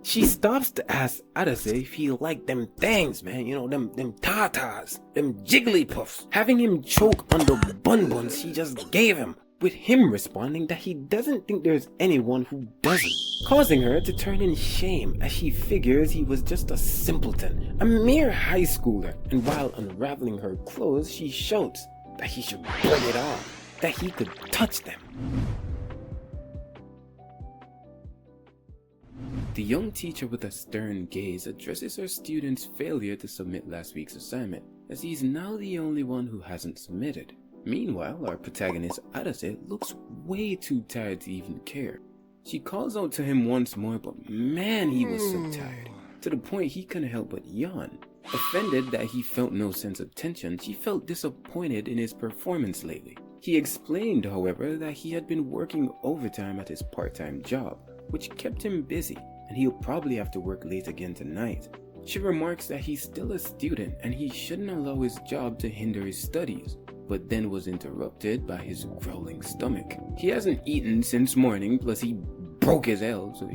She stops to ask Arase if he liked them things, man. Them tatas, them jigglypuffs. Having him choke on the bun she just gave him. With him responding that he doesn't think there's anyone who doesn't. Causing her to turn in shame as she figures he was just a simpleton, a mere high schooler. And while unraveling her clothes, she shouts that he should bring it on, that he could touch them. The young teacher with a stern gaze addresses her student's failure to submit last week's assignment, as he's now the only one who hasn't submitted. Meanwhile, our protagonist Arase looks way too tired to even care. She calls out to him once more, but man, he was so tired, to the point he couldn't help but yawn. Offended that he felt no sense of tension, she felt disappointed in his performance lately. He explained, however, that he had been working overtime at his part-time job, which kept him busy, and he'll probably have to work late again tonight. She remarks that he's still a student and he shouldn't allow his job to hinder his studies, but then was interrupted by his growling stomach. He hasn't eaten since morning, plus he broke his L, so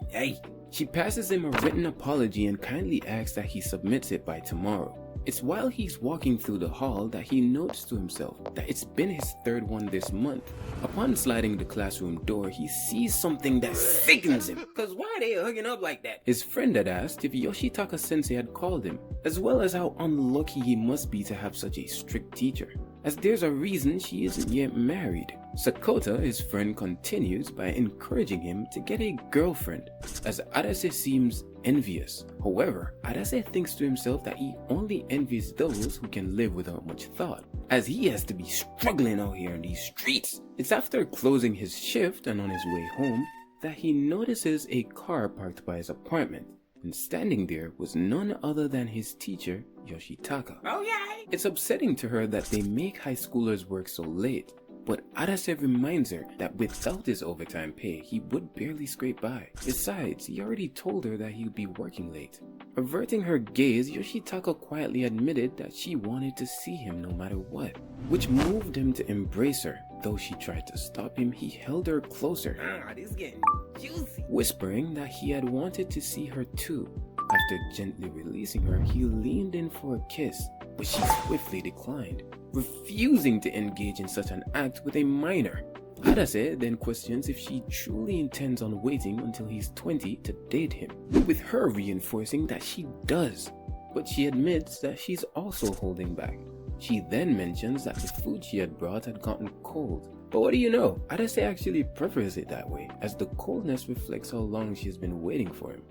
Hey! She passes him a written apology and kindly asks that he submits it by tomorrow. It's while he's walking through the hall that he notes to himself that it's been his third one this month. Upon sliding the classroom door, he sees something that sickens him. Cause why are they hugging up like that? His friend had asked if Yoshitaka-sensei had called him, as well as how unlucky he must be to have such a strict teacher, as there's a reason she isn't yet married. Sakota, his friend, continues by encouraging him to get a girlfriend, as Arase seems envious. However, Arase thinks to himself that he only envies those who can live without much thought, as he has to be struggling out here in these streets. It's after closing his shift and on his way home that he notices a car parked by his apartment, and standing there was none other than his teacher, Yoshitaka. Oh yeah! It's upsetting to her that they make high schoolers work so late, but Arase reminds her that without his overtime pay, he would barely scrape by. Besides, he already told her that he would be working late. Averting her gaze, Yoshitaka quietly admitted that she wanted to see him no matter what, which moved him to embrace her. Though she tried to stop him, he held her closer, this is getting juicy, whispering that he had wanted to see her too. After gently releasing her, he leaned in for a kiss, but she swiftly declined, refusing to engage in such an act with a minor. Arase then questions if she truly intends on waiting until he's 20 to date him, with her reinforcing that she does, but she admits that she's also holding back. She then mentions that the food she had brought had gotten cold, but what do you know, Arase actually prefers it that way, as the coldness reflects how long she's been waiting for him.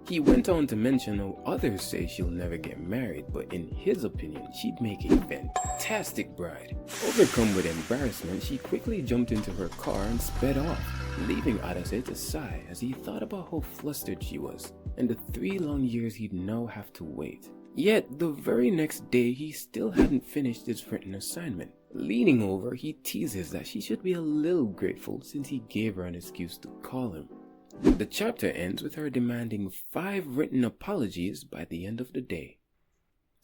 He went on to mention how others say she'll never get married, but in his opinion, she'd make a fantastic bride. Overcome with embarrassment, she quickly jumped into her car and sped off, leaving Arase to sigh as he thought about how flustered she was, and the 3 long years he'd now have to wait. Yet, the very next day, he still hadn't finished his written assignment. Leaning over, he teases that she should be a little grateful since he gave her an excuse to call him. The chapter ends with her demanding 5 written apologies by the end of the day.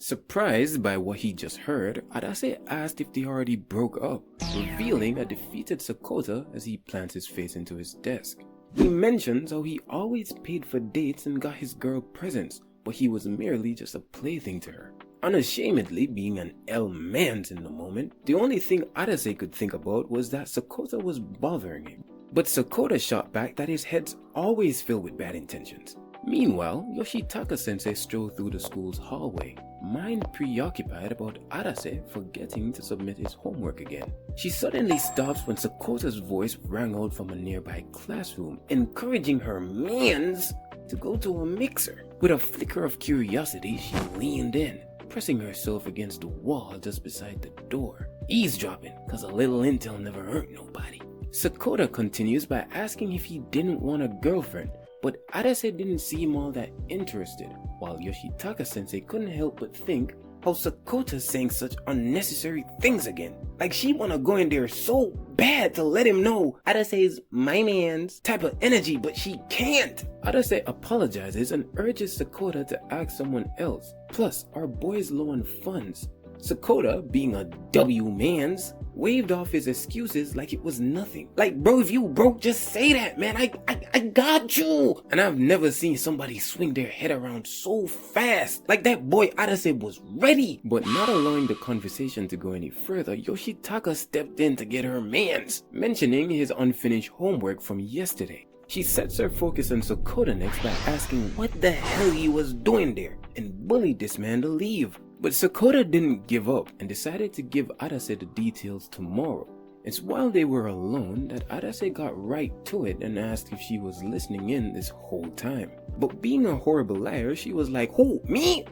Surprised by what he just heard, Arase asked if they already broke up, revealing a defeated Sakota as he plants his face into his desk. He mentions how he always paid for dates and got his girl presents, but he was merely just a plaything to her. Unashamedly being an L-mans in the moment, the only thing Arase could think about was that Sakota was bothering him. But Sakota shot back that his head's always filled with bad intentions. Meanwhile, Yoshitaka-sensei strolled through the school's hallway, mind preoccupied about Arase forgetting to submit his homework again. She suddenly stops when Sakota's voice rang out from a nearby classroom, encouraging her mans to go to a mixer. With a flicker of curiosity, she leaned in, pressing herself against the wall just beside the door, eavesdropping, cause a little intel never hurt nobody. Sakota continues by asking if he didn't want a girlfriend, but Arase didn't seem all that interested, while Yoshitaka-sensei couldn't help but think how Sakota's saying such unnecessary things again. Like she wanna go in there so bad to let him know Arase's my man's type of energy, but she can't. Arase apologizes and urges Sakota to ask someone else. Plus, our boy's low on funds, Sakura, being a W-mans, waved off his excuses like it was nothing. Like, bro, if you broke, just say that, man. I got you. And I've never seen somebody swing their head around so fast. Like that boy Arase was ready. But not allowing the conversation to go any further, Yoshitaka stepped in to get her mans, mentioning his unfinished homework from yesterday. She sets her focus on Sakura next by asking what the hell he was doing there and bullied this man to leave. But Sakura didn't give up and decided to give Arase the details tomorrow. It's while they were alone that Arase got right to it and asked if she was listening in this whole time. But being a horrible liar, she was like, "Who, me?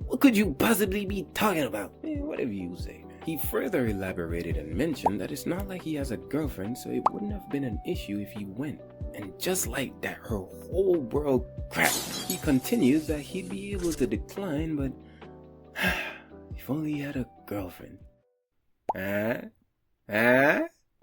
What could you possibly be talking about?" Whatever you say. He further elaborated and mentioned that it's not like he has a girlfriend, so it wouldn't have been an issue if he went. And just like that, her whole world cracked. He continues that he'd be able to decline, but if only he had a girlfriend.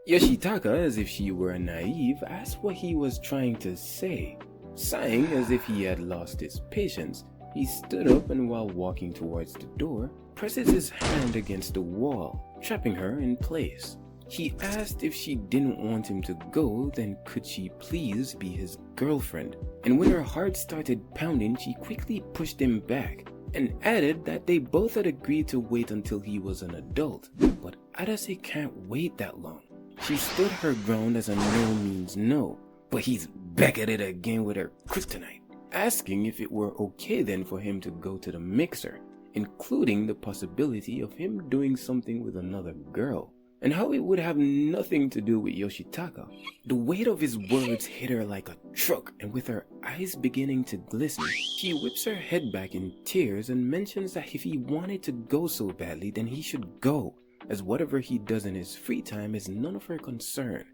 Yoshitaka, as if she were naive, asked what he was trying to say. Sighing as if he had lost his patience, he stood up and while walking towards the door, presses his hand against the wall, trapping her in place. He asked if she didn't want him to go, then could she please be his girlfriend? And when her heart started pounding, she quickly pushed him back and added that they both had agreed to wait until he was an adult. But Arase can't wait that long. She stood her ground as a no means no, but he's back at it again with her kryptonite, asking if it were okay then for him to go to the mixer, including the possibility of him doing something with another girl, and how it would have nothing to do with Yoshitaka. The weight of his words hit her like a truck, and with her eyes beginning to glisten, she whips her head back in tears and mentions that if he wanted to go so badly, then he should go, as whatever he does in his free time is none of her concern.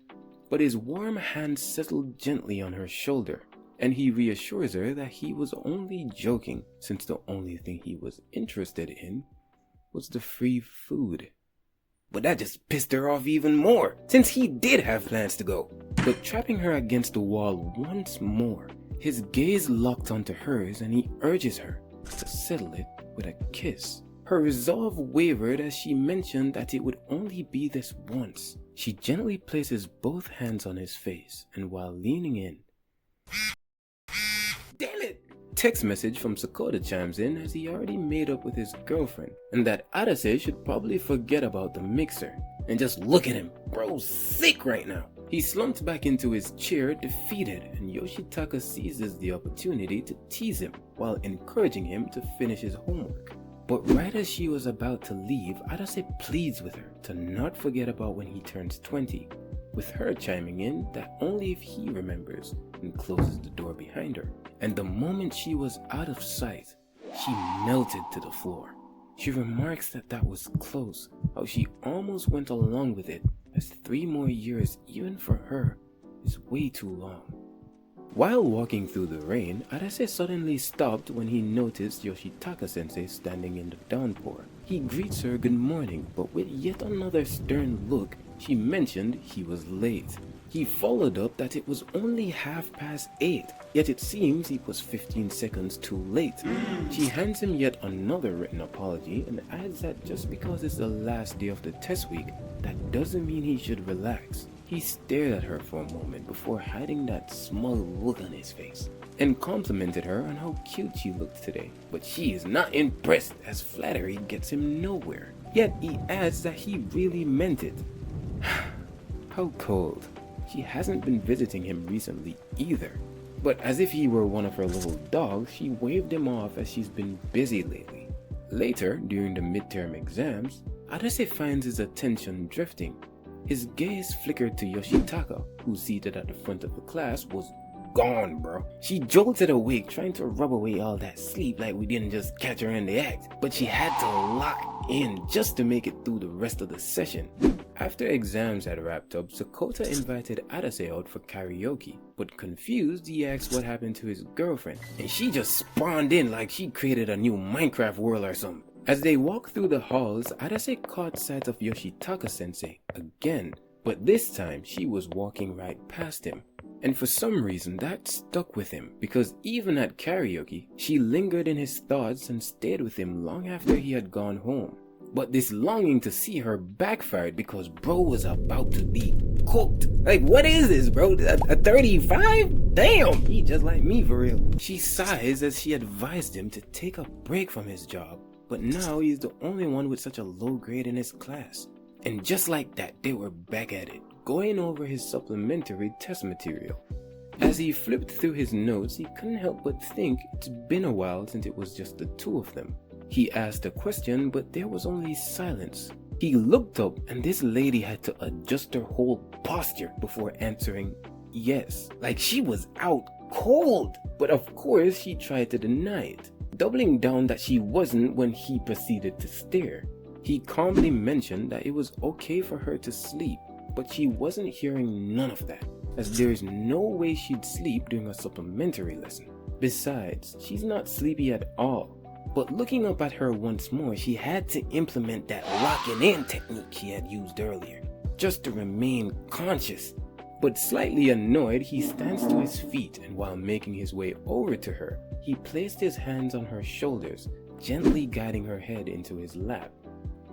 But his warm hand settled gently on her shoulder, and he reassures her that he was only joking, since the only thing he was interested in was the free food. But that just pissed her off even more, since he did have plans to go. But trapping her against the wall once more, his gaze locked onto hers and he urges her to settle it with a kiss. Her resolve wavered as she mentioned that it would only be this once. She gently places both hands on his face, and while leaning in, "Damn it!" Text message from Sako chimes in as he already made up with his girlfriend, and that Arase should probably forget about the mixer. And just look at him, bro's sick right now. He slumped back into his chair defeated, and Yoshitaka seizes the opportunity to tease him while encouraging him to finish his homework. But right as she was about to leave, Arase pleads with her to not forget about when he turns 20, with her chiming in that only if he remembers, and closes the door behind her. And the moment she was out of sight, she melted to the floor. She remarks that was close, how she almost went along with it, as 3 more years, even for her, is way too long. While walking through the rain, Arase suddenly stopped when he noticed Yoshitaka-sensei standing in the downpour. He greets her good morning, but with yet another stern look, she mentioned he was late. He followed up that it was only 8:30, yet it seems he was 15 seconds too late. She hands him yet another written apology and adds that just because it's the last day of the test week, that doesn't mean he should relax. He stared at her for a moment before hiding that smug look on his face, and complimented her on how cute she looked today. But she is not impressed, as flattery gets him nowhere. Yet he adds that he really meant it. How cold. She hasn't been visiting him recently either. But as if he were one of her little dogs, she waved him off as she's been busy lately. Later, during the midterm exams, Arase finds his attention drifting. His gaze flickered to Yoshitaka, who seated at the front of the class was gone, bro. She jolted awake trying to rub away all that sleep like we didn't just catch her in the act, but she had to lock in just to make it through the rest of the session. After exams had wrapped up, Sako invited Arase out for karaoke, but confused he asked what happened to his girlfriend, and she just spawned in like she created a new Minecraft world or something. As they walked through the halls, Arase caught sight of Yoshitaka-sensei again, but this time she was walking right past him. Asking if it was okay And for some reason that stuck with him, because even at karaoke, she lingered in his thoughts and stayed with him long after he had gone home. But this longing to see her backfired because bro was about to be cooked. Like, what is this, bro? A 35? Damn, he just like me for real. She sighs as she advised him to take a break from his job, but now he's the only one with such a low grade in his class. And just like that, they were back at it, going over his supplementary test material. As he flipped through his notes, he couldn't help but think it's been a while since it was just the two of them. He asked a question, but there was only silence. He looked up and this lady had to adjust her whole posture before answering yes. Like she was out cold. But of course she tried to deny it, doubling down that she wasn't when he proceeded to stare. He calmly mentioned that it was okay for her to sleep, but she wasn't hearing none of that, as there is no way she'd sleep during a supplementary lesson. Besides, she's not sleepy at all. But looking up at her once more, she had to implement that locking in technique she had used earlier, just to remain conscious. But slightly annoyed, he stands to his feet, and while making his way over to her, he placed his hands on her shoulders, gently guiding her head into his lap.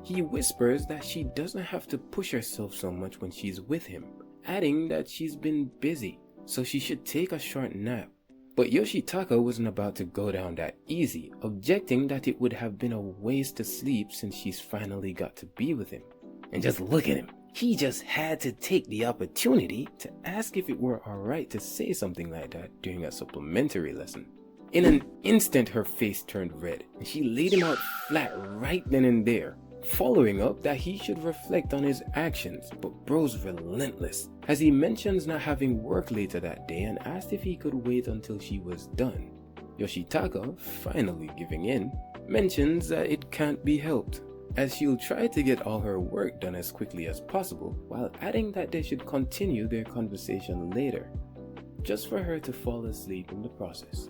He whispers that she doesn't have to push herself so much when she's with him, adding that she's been busy, so she should take a short nap. But Yoshitaka wasn't about to go down that easy, objecting that it would have been a waste to sleep since she's finally got to be with him. And just look at him. He just had to take the opportunity to ask if it were alright to say something like that during a supplementary lesson. In an instant her face turned red, and she laid him out flat right then and there, following up that he should reflect on his actions, but bro's relentless, as he mentions not having work later that day and asked if he could wait until she was done. Yoshitaka, finally giving in, mentions that it can't be helped, as she'll try to get all her work done as quickly as possible, while adding that they should continue their conversation later, just for her to fall asleep in the process.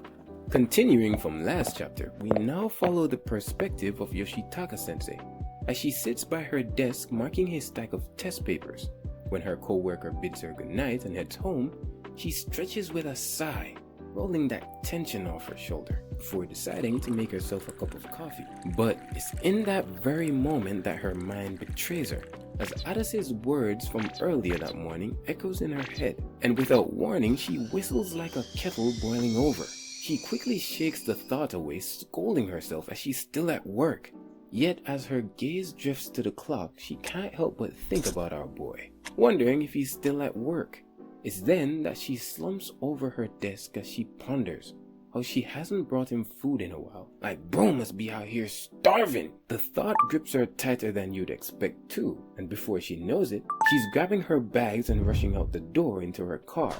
Continuing from last chapter, we now follow the perspective of Yoshitaka-sensei, as she sits by her desk marking his stack of test papers. When her co-worker bids her goodnight and heads home, she stretches with a sigh, rolling that tension off her shoulder, before deciding to make herself a cup of coffee. But it's in that very moment that her mind betrays her, as Arase's words from earlier that morning echoes in her head, and without warning she whistles like a kettle boiling over. She quickly shakes the thought away, scolding herself as she's still at work. Yet as her gaze drifts to the clock, she can't help but think about our boy, wondering if he's still at work. It's then that she slumps over her desk as she ponders how she hasn't brought him food in a while. Like bro must be out here starving. The thought grips her tighter than you'd expect too, and before she knows it, she's grabbing her bags and rushing out the door into her car.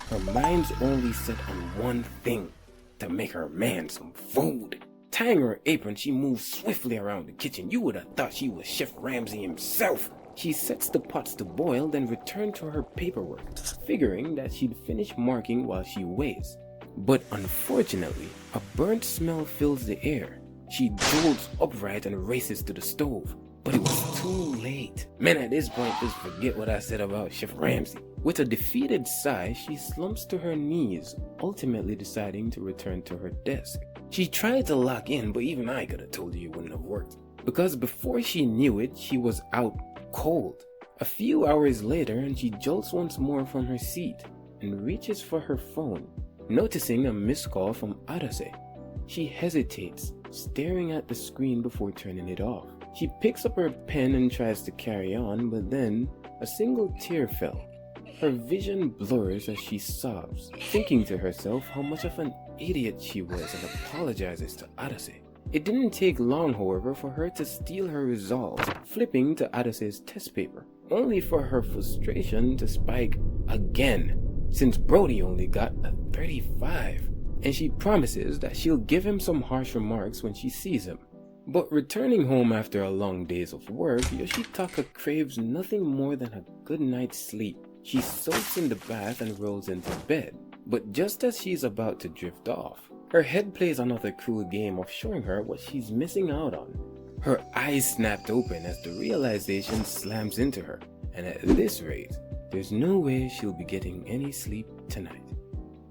Her mind's only set on one thing: to make her man some food. Tying her apron, she moves swiftly around the kitchen. You would have thought she was Chef Ramsay himself. She sets the pots to boil, then returned to her paperwork, figuring that she'd finish marking while she waits. But unfortunately, a burnt smell fills the air. She jolts upright and races to the stove, but it was too late. Man, at this point, just forget what I said about Chef Ramsay. With a defeated sigh, she slumps to her knees, ultimately deciding to return to her desk. She tried to lock in, but even I could have told you it wouldn't have worked, because before she knew it, she was out cold. A few hours later, and she jolts once more from her seat and reaches for her phone, noticing a missed call from Arase. She hesitates, staring at the screen before turning it off. She picks up her pen and tries to carry on, but then a single tear fell. Her vision blurs as she sobs, thinking to herself how much of an idiot she was, and apologizes to Arase. It didn't take long, however, for her to steal her resolve, flipping to Arase's test paper, only for her frustration to spike again, since Brody only got a 35, and she promises that she'll give him some harsh remarks when she sees him. But returning home after a long days of work, Yoshitaka craves nothing more than a good night's sleep. She soaks in the bath and rolls into bed, but just as she's about to drift off, her head plays another cruel game of showing her what she's missing out on. Her eyes snapped open as the realization slams into her, and at this rate, there's no way she'll be getting any sleep tonight.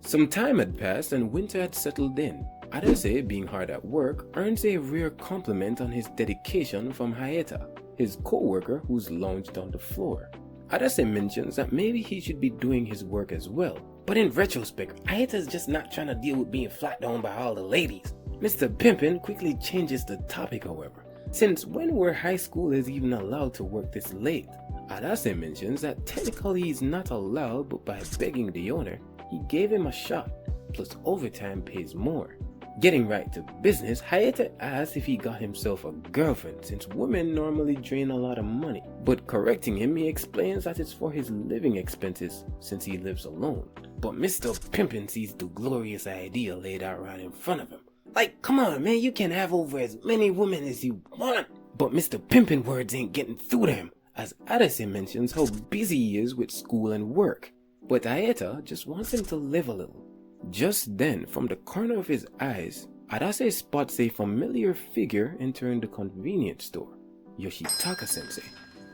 Some time had passed and winter had settled in. Arase, being hard at work, earns a rare compliment on his dedication from Hayata, his co-worker who's lounged on the floor. Arase mentions that maybe he should be doing his work as well, but in retrospect, Hayata's just not trying to deal with being flat down by all the ladies. Mr. Pimpin quickly changes the topic, however, since when were high schoolers even allowed to work this late? Arase mentions that technically he's not allowed, but by begging the owner, he gave him a shot, plus overtime pays more. Getting right to business, Hayata asks if he got himself a girlfriend since women normally drain a lot of money, but correcting him, he explains that it's for his living expenses since he lives alone. But Mr. Pimpin sees the glorious idea laid out right in front of him. Like, come on man, you can have over as many women as you want. But Mr. Pimpin words ain't getting through to him, as Arase mentions how busy he is with school and work. But Hayata just wants him to live a little. Just then, from the corner of his eyes, Arase spots a familiar figure entering the convenience store, Yoshitaka-sensei.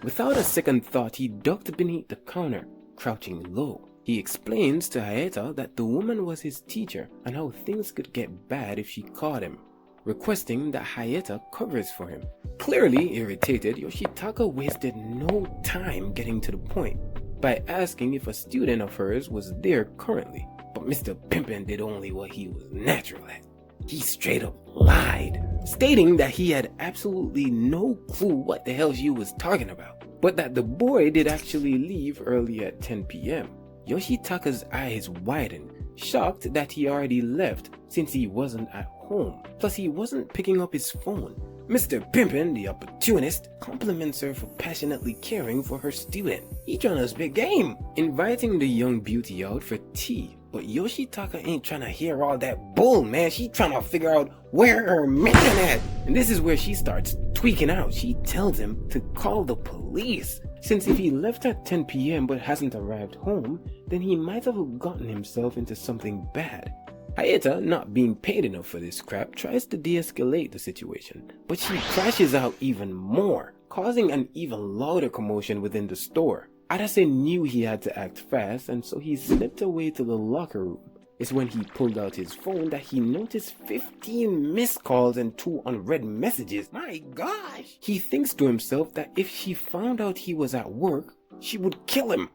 Without a second thought, he ducked beneath the counter, crouching low. He explains to Hayata that the woman was his teacher and how things could get bad if she caught him, requesting that Hayata covers for him. Clearly irritated, Yoshitaka wasted no time getting to the point by asking if a student of hers was there currently. But Mr. Pimpin did only what he was natural at. He straight up lied, stating that he had absolutely no clue what the hell she was talking about, but that the boy did actually leave early at 10 p.m. Yoshitaka's eyes widened, shocked that he already left since he wasn't at home, plus he wasn't picking up his phone. Mr. Pimpin, the opportunist, compliments her for passionately caring for her student. He trying to big game, inviting the young beauty out for tea. But Yoshitaka ain't trying to hear all that bull, man. She trying to figure out where her man at. And this is where she starts tweaking out. She tells him to call the police, since if he left at 10 p.m. but hasn't arrived home, then he might have gotten himself into something bad. Hayata, not being paid enough for this crap, tries to de-escalate the situation, but she crashes out even more, causing an even louder commotion within the store. Arase knew he had to act fast, and so he slipped away to the locker room. It's when he pulled out his phone that he noticed 15 missed calls and 2 unread messages. My gosh! He thinks to himself that if she found out he was at work, she would kill him.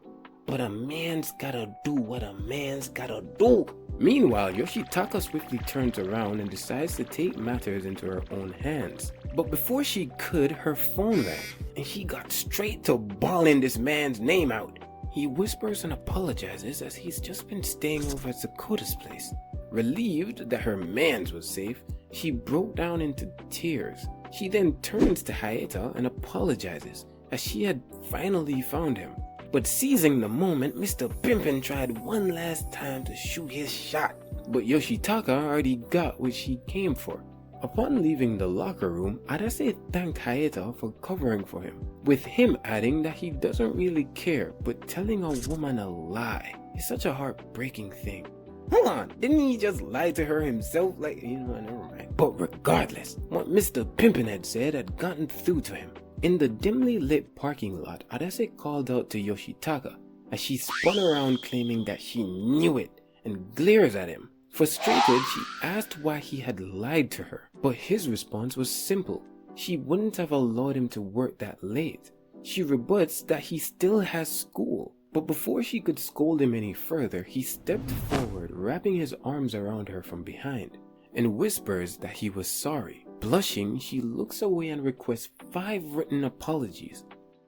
But a man's gotta do what a man's gotta do. Meanwhile, Yoshitaka swiftly turns around and decides to take matters into her own hands. But before she could, her phone rang, and she got straight to bawling this man's name out. He whispers and apologizes as he's just been staying over at Sakota's place. Relieved that her mans was safe, she broke down into tears. She then turns to Hayata and apologizes, as she had finally found him. But seizing the moment, Mr. Pimpin tried one last time to shoot his shot, but Yoshitaka already got what she came for. Upon leaving the locker room, Arase thanked Hayata for covering for him, with him adding that he doesn't really care, but telling a woman a lie is such a heartbreaking thing. Hold on, didn't he just lie to her himself? Never mind. But regardless, what Mr. Pimpin had said had gotten through to him. In the dimly lit parking lot, Arase called out to Yoshitaka as she spun around claiming that she knew it and glares at him. Frustrated, she asked why he had lied to her, but his response was simple. She wouldn't have allowed him to work that late. She rebuts that he still has school, but before she could scold him any further, he stepped forward, wrapping his arms around her from behind, and whispers that he was sorry. Blushing, she looks away and requests 5 written apologies.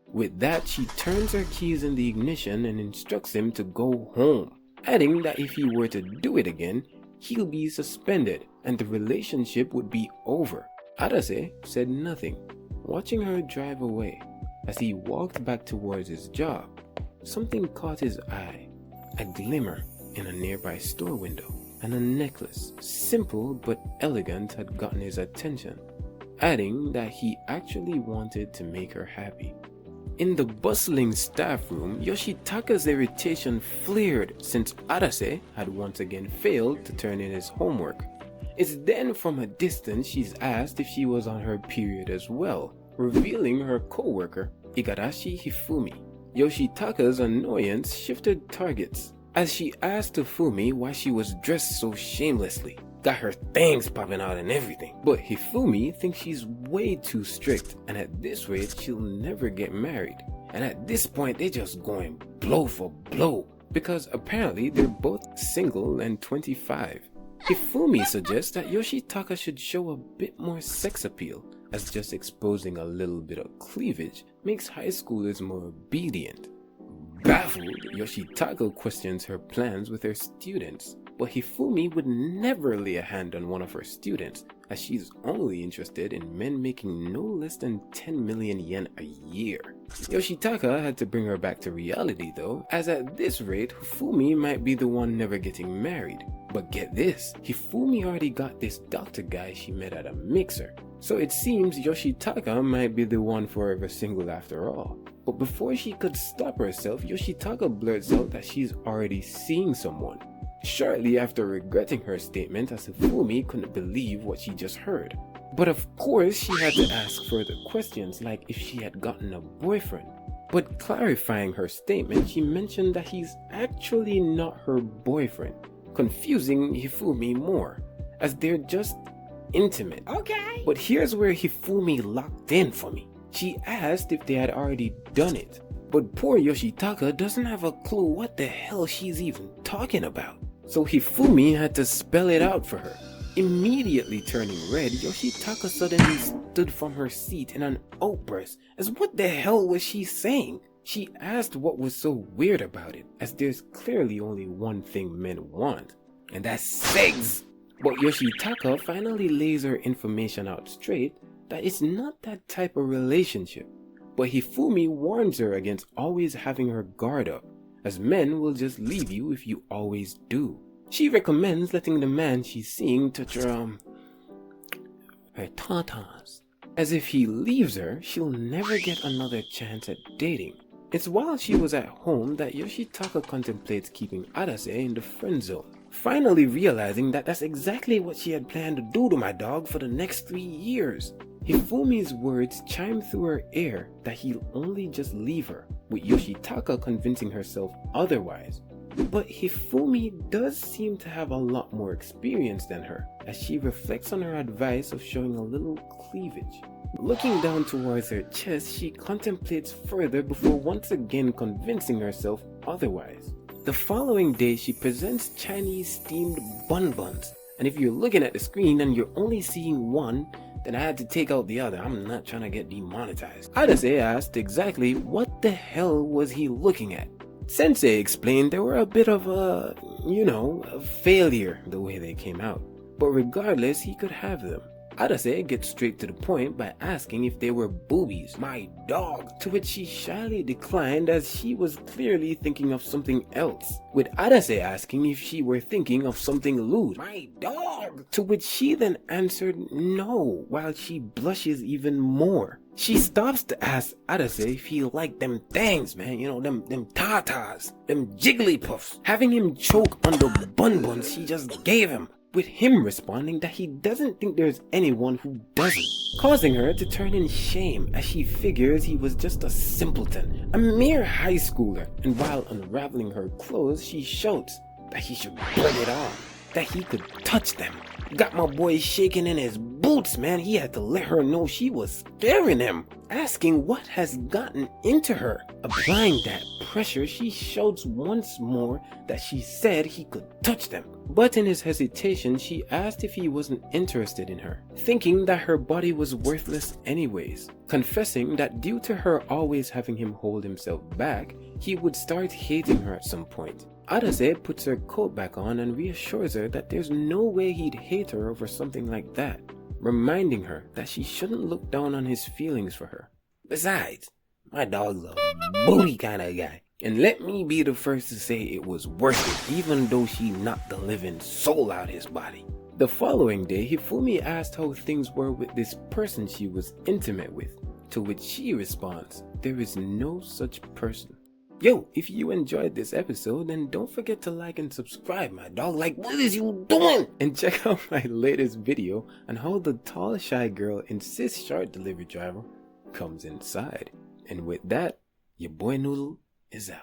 With that, she turns her keys in the ignition and instructs him to go home, adding that if he were to do it again, he'll be suspended and the relationship would be over. Arase said nothing, watching her drive away. As he walked back towards his job, something caught his eye, a glimmer in a nearby store window, and a necklace, simple but elegant, had gotten his attention, adding that he actually wanted to make her happy. In the bustling staff room, Yoshitaka's irritation flared since Arase had once again failed to turn in his homework. It's then from a distance she's asked if she was on her period as well, revealing her co-worker, Igarashi Hifumi. Yoshitaka's annoyance shifted targets, as she asked Hifumi why she was dressed so shamelessly. Got her things popping out and everything. But Hifumi thinks she's way too strict, and at this rate she'll never get married. And at this point they're just going blow for blow, because apparently they're both single and 25. Hifumi suggests that Yoshitaka should show a bit more sex appeal, as just exposing a little bit of cleavage makes high schoolers more obedient. Baffled, Yoshitaka questions her plans with her students, but Hifumi would never lay a hand on one of her students, as she's only interested in men making no less than 10 million yen a year. Yoshitaka had to bring her back to reality though, as at this rate Hifumi might be the one never getting married. But get this, Hifumi already got this doctor guy she met at a mixer, so it seems Yoshitaka might be the one forever single after all. But before she could stop herself, Yoshitaka blurts out that she's already seeing someone, shortly after regretting her statement, as Hifumi couldn't believe what she just heard. But of course she had to ask further questions, like if she had gotten a boyfriend. But clarifying her statement, she mentioned that he's actually not her boyfriend, confusing Hifumi more, as they're just intimate. Okay. But here's where Hifumi locked in for me. She asked if they had already done it, but poor Yoshitaka doesn't have a clue what the hell she's even talking about. So Hifumi had to spell it out for her. Immediately turning red, Yoshitaka suddenly stood from her seat in an outburst, as what the hell was she saying? She asked what was so weird about it, as there's clearly only one thing men want, and that's sex. But Yoshitaka finally lays her information out straight, that it's not that type of relationship. But Hifumi warns her against always having her guard up, as men will just leave you if you always do. She recommends letting the man she's seeing touch her tatas, as if he leaves her, she'll never get another chance at dating. It's while she was at home that Yoshitaka contemplates keeping Arase in the friend zone, finally realizing that that's exactly what she had planned to do to my dog for the next 3 years. Hifumi's words chime through her ear that he'll only just leave her, with Yoshitaka convincing herself otherwise. But Hifumi does seem to have a lot more experience than her, as she reflects on her advice of showing a little cleavage. Looking down towards her chest, she contemplates further before once again convincing herself otherwise. The following day, she presents Chinese steamed buns, and if you're looking at the screen and you're only seeing one, then I had to take out the other. I'm not trying to get demonetized. Arase asked exactly what the hell was he looking at. Sensei explained they were a bit of a failure the way they came out, but regardless he could have them. Arase gets straight to the point by asking if they were boobies, my dog, to which she shyly declined as she was clearly thinking of something else, with Arase asking if she were thinking of something lewd, my dog, to which she then answered no, while she blushes even more. She stops to ask Arase if he liked them things, man, them tatas, them jigglypuffs, having him choke on the buns she just gave him, with him responding that he doesn't think there's anyone who doesn't, causing her to turn in shame as she figures he was just a simpleton, a mere high schooler, and while unraveling her clothes she shouts that he should bring it on, that he could touch them. Got my boy shaking in his boots, man. He had to let her know she was scaring him, asking what has gotten into her. Applying that pressure, she shouts once more that she said he could touch them. But in his hesitation, she asked if he wasn't interested in her, thinking that her body was worthless anyways, confessing that due to her always having him hold himself back, he would start hating her at some point. Arase puts her coat back on and reassures her that there's no way he'd hate her over something like that, reminding her that she shouldn't look down on his feelings for her. Besides, my dog's a booty kind of guy, and let me be the first to say it was worth it, even though she knocked the living soul out his body. The following day, Hifumi asked how things were with this person she was intimate with, to which she responds, there is no such person. Yo, if you enjoyed this episode, then don't forget to like and subscribe, my dog. Like, what is you doing? And check out my latest video on how the tall, shy girl insists short delivery driver comes inside. And with that, your boy Noodle is out.